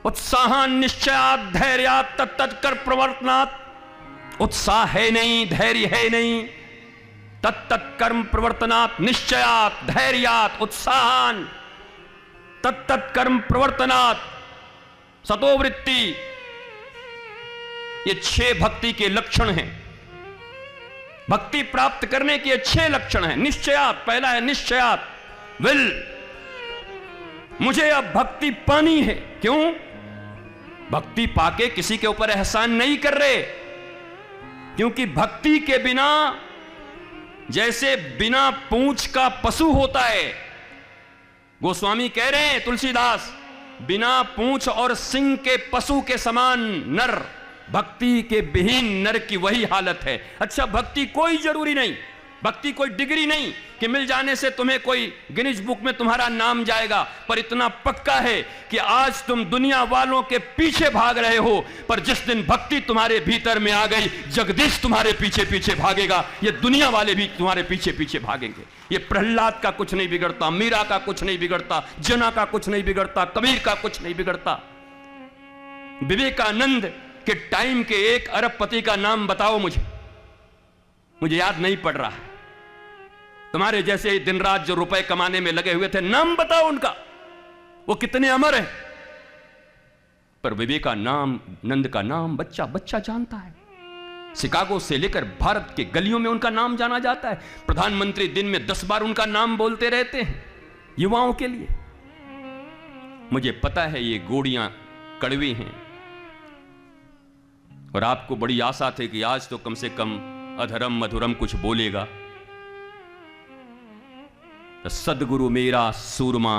उत्साहान निश्चयात धैर्यात तत्तत्कर प्रवर्तनात्। उत्साह है नहीं, धैर्य है नहीं, तत्तत्कर्म प्रवर्तनात् निश्चयात धैर्यात उत्साहान तत्तत्कर्म प्रवर्तनात् सतोवृत्ति। ये 6 भक्ति के लक्षण हैं। भक्ति प्राप्त करने के 6 लक्षण हैं। निश्चयात, पहला है निश्चयात, विल, मुझे अब भक्ति पानी है। क्यों? भक्ति पाके किसी के ऊपर एहसान नहीं कर रहे, क्योंकि भक्ति के बिना, जैसे बिना पूंछ का पशु होता है, गोस्वामी कह रहे हैं तुलसीदास, बिना पूंछ और सिंह के पशु के समान नर, भक्ति के विहीन नर की वही हालत है। अच्छा, भक्ति कोई जरूरी नहीं, भक्ति कोई डिग्री नहीं कि मिल जाने से तुम्हें कोई गिनीज बुक में तुम्हारा नाम जाएगा, पर इतना पक्का है कि आज तुम दुनिया वालों के पीछे भाग रहे हो, पर जिस दिन भक्ति तुम्हारे भीतर में आ गई, जगदीश तुम्हारे पीछे पीछे भागेगा, ये दुनिया वाले भी तुम्हारे पीछे पीछे भागेंगे। ये प्रहलाद का कुछ नहीं बिगड़ता, मीरा का कुछ नहीं बिगड़ता, जना का कुछ नहीं बिगड़ता, कबीर का कुछ नहीं बिगड़ता। विवेकानंद के टाइम के 1 अरबपति का नाम बताओ मुझे याद नहीं पड़ रहा है। तुम्हारे जैसे दिन रात जो रुपए कमाने में लगे हुए थे, नाम बताओ उनका, वो कितने अमर है। पर विवेकानंद का नाम बच्चा बच्चा जानता है। शिकागो से लेकर भारत के गलियों में उनका नाम जाना जाता है। प्रधानमंत्री दिन में 10 बार उनका नाम बोलते रहते हैं युवाओं के लिए। मुझे पता है ये गोड़ियां कड़वी हैं, और आपको बड़ी आशा थी कि आज तो कम से कम अधरम मधुरम कुछ बोलेगा। सदगुरु मेरा सूरमा,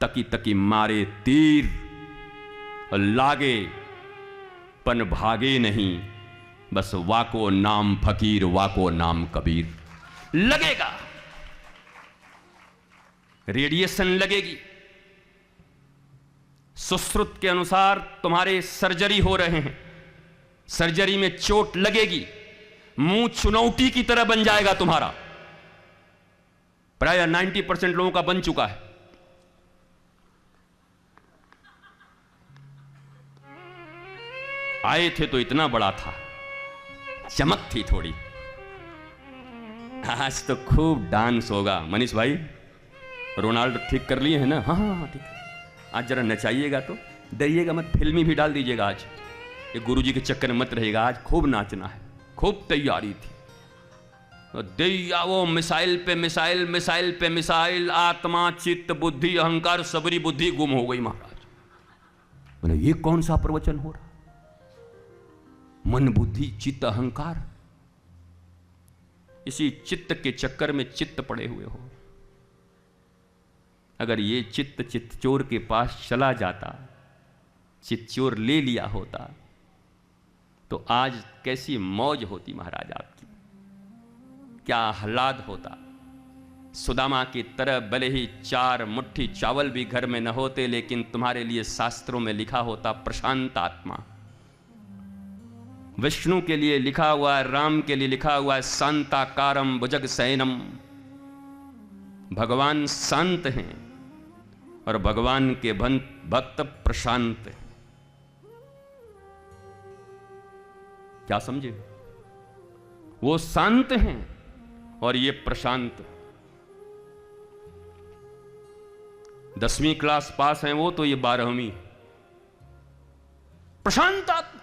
तकी तकी मारे तीर, लागे पन भागे नहीं, बस वाको नाम फकीर वाको नाम कबीर। लगेगा, रेडिएशन लगेगी। सुश्रुत के अनुसार तुम्हारे सर्जरी हो रहे हैं, सर्जरी में चोट लगेगी, मुंह चुनौती की तरह बन जाएगा तुम्हारा। प्राय 90% लोगों का बन चुका है। आए थे तो इतना बड़ा था, चमक थी थोड़ी। आज तो खूब डांस होगा। मनीष भाई, रोनाल्डो ठीक कर लिए हैं ना? हाँ हाँ ठीक। आज जरा नचाइएगा तो, डरिएगा मत, फिल्मी भी डाल दीजिएगा आज। ये गुरुजी के चक्कर में मत रहेगा, आज खूब नाचना है, खूब तैयारी थी। दैया वो मिसाइल पे मिसाइल, मिसाइल पे मिसाइल, आत्मा चित्त बुद्धि अहंकार, सबरी बुद्धि गुम हो गई महाराज। मैंने ये कौन सा प्रवचन हो रहा? मन बुद्धि चित्त अहंकार, इसी चित्त के चक्कर में चित्त पड़े हुए हो। अगर ये चित्त चित्तचोर के पास चला जाता, चित्तचोर ले लिया होता, तो आज कैसी मौज होती महाराज आपकी, क्या आह्लाद होता। सुदामा की तरह भले ही 4 मुट्ठी चावल भी घर में न होते, लेकिन तुम्हारे लिए शास्त्रों में लिखा होता प्रशांत आत्मा। विष्णु के लिए लिखा हुआ है, राम के लिए लिखा हुआ है शांताकारम भुजग शयनम। भगवान शांत हैं और भगवान के भक्त प्रशांत हैं। क्या समझे? वो शांत हैं और ये प्रशांत। 10वीं क्लास पास हैं वो, तो ये 12वीं। प्रशांत आत्मा।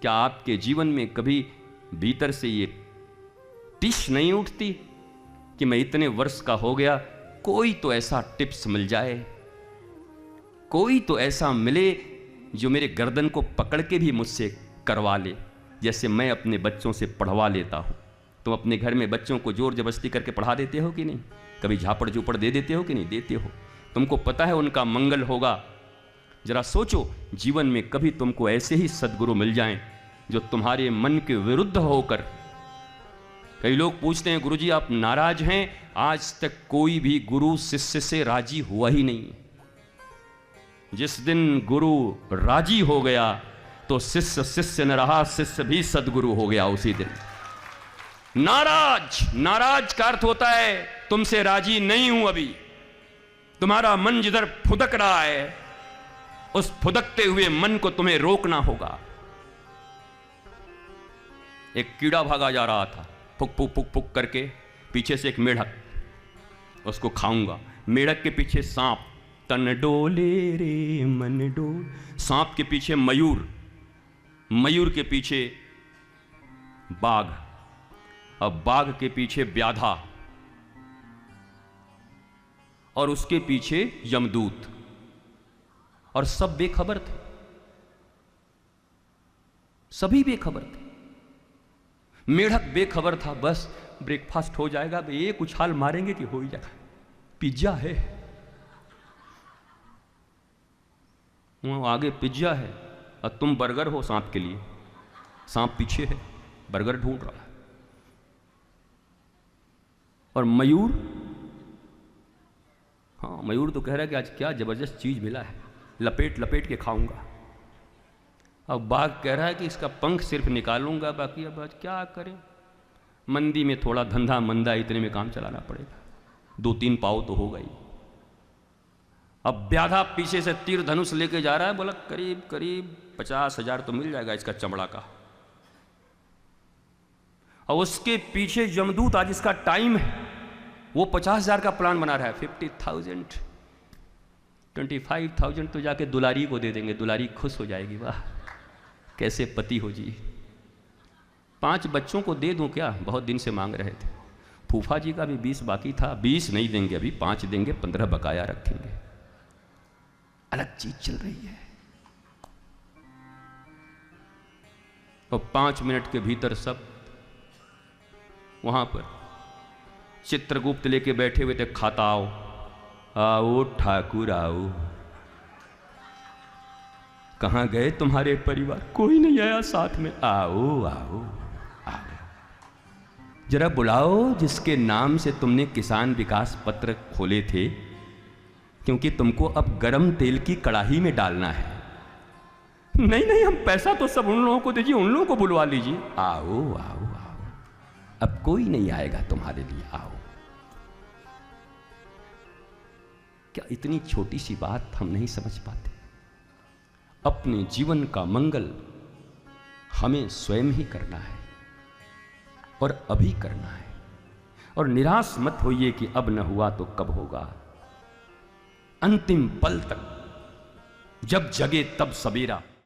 क्या आपके जीवन में कभी भीतर से ये टिश नहीं उठती कि मैं इतने वर्ष का हो गया, कोई तो ऐसा टिप्स मिल जाए, कोई तो ऐसा मिले जो मेरे गर्दन को पकड़ के भी मुझसे करवा ले, जैसे मैं अपने बच्चों से पढ़वा लेता हूं। तुम अपने घर में बच्चों को जोर जबरदस्ती करके पढ़ा देते हो कि नहीं? कभी झापड़ झूपड़ दे देते हो कि नहीं देते हो? तुमको पता है उनका मंगल होगा। जरा सोचो, जीवन में कभी तुमको ऐसे ही सद्गुरु मिल जाएं जो तुम्हारे मन के विरुद्ध होकर। कई लोग पूछते हैं, गुरुजी आप नाराज हैं? आज तक कोई भी गुरु शिष्य से राजी हुआ ही नहीं। जिस दिन गुरु राजी हो गया तो शिष्य शिष्य न रहा, शिष्य भी सद्गुरु हो गया उसी दिन। नाराज, नाराज का अर्थ होता है तुमसे राजी नहीं हूं अभी, तुम्हारा मन जिधर फुदक रहा है, उस फुदकते हुए मन को तुम्हें रोकना होगा। एक कीड़ा भागा जा रहा था, फुक फुक फुक फुक करके, पीछे से एक मेढक, उसको खाऊंगा। मेढक के पीछे सांप, तन डोले रे मन डोल। सांप के पीछे मयूर, मयूर के पीछे बाघ, अब बाघ के पीछे व्याधा, और उसके पीछे यमदूत, और सब बेखबर थे, सभी बेखबर थे। मेढक बेखबर था, बस ब्रेकफास्ट हो जाएगा, एक उछाल मारेंगे कि हो ही जाएगा, पिज्जा है वहां आगे, पिज्जा है, और तुम बर्गर हो सांप के लिए। सांप पीछे है, बर्गर ढूंढ रहा है। और मयूर, हाँ मयूर तो कह रहा है कि आज क्या जबरदस्त चीज मिला है, लपेट लपेट के खाऊंगा। अब बाघ कह रहा है कि इसका पंख सिर्फ निकालूंगा, बाकी अब आज क्या करें, मंदी में थोड़ा धंधा मंदा, इतने में काम चलाना पड़ेगा, 2-3 पाव तो होगा ही। अब व्याधा पीछे से तीर धनुष लेके जा रहा है, बोला करीब करीब 50,000 तो मिल जाएगा इसका चमड़ा का। और उसके पीछे यमदूत, आज इसका टाइम है, वो 50,000 का प्लान बना रहा है। 50,000, 25,000 तो जाके दुलारी को दे देंगे, दुलारी खुश हो जाएगी, वाह कैसे पति हो जी। 5 बच्चों को दे दूं क्या, बहुत दिन से मांग रहे थे। फूफा जी का भी 20 बाकी था, 20 नहीं देंगे अभी, 5 देंगे, 15 बकाया रखेंगे। अलग चीज चल रही है। और 5 मिनट के भीतर सब वहां पर चित्रगुप्त लेके बैठे हुए थे, खाता आओ आओ ठाकुर आओ। कहां गए तुम्हारे परिवार, कोई नहीं आया साथ में, आओ आओ आओ, जरा बुलाओ जिसके नाम से तुमने किसान विकास पत्र खोले थे, क्योंकि तुमको अब गरम तेल की कड़ाही में डालना है। नहीं नहीं, हम पैसा तो सब उन लोगों को दीजिए, उन लोगों को बुलवा लीजिए। आओ आओ आओ, अब कोई नहीं आएगा तुम्हारे लिए, आओ। क्या इतनी छोटी सी बात हम नहीं समझ पाते? अपने जीवन का मंगल हमें स्वयं ही करना है, और अभी करना है। और निराश मत होइए कि अब न हुआ तो कब होगा। अंतिम पल तक जब जगे तब सवेरा,